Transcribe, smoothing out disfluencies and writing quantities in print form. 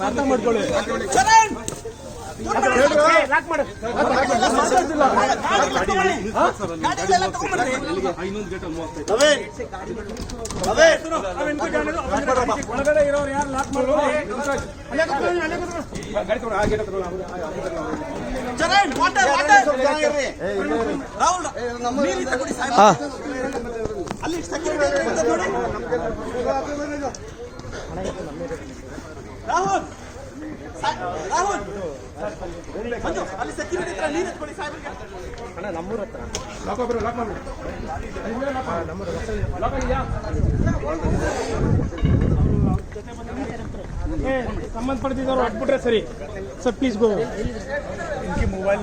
ಅರ್ಥ ಮಾಡ್ಕೊಳ್ಳಿ. ಒಳಗಡೆ ಇರೋರು ಯಾರು ಲಾಕ್ ಮಾಡ್ಕೊಳ್ಳಿ. ರಾಹುಲ್ ರಾಹುಲ್ ಮಂಜು ಅಲ್ಲಿ ಸೆಕ್ಯೂರಿಟಿ ಹತ್ರ ನೀರು ಎತ್ಕೊಳ್ಳಿ ಸಾಹೇಬ್ರಿಗೆ. ಅಣ್ಣ ನಮ್ಮೂರ ಹತ್ರ ಲಾಕ್ ಮಾಡ್ಬಿಡು, ಲಾಕ್ ಮಾಡ್ಬಿಡು. ನಮ್ಮೂರ ಲಾಕ್ ಆಗಿದೆಯಾ? ಸಂಬಂಧಪಟ್ಟಿದ್ದವರು ಹೊಟ್ಬಿಟ್ರೆ ಸರಿ ಸರ್, ಪ್ಲೀಸ್ ಗೋ. ಇನ್ಕಿ ಮೊಬೈಲ್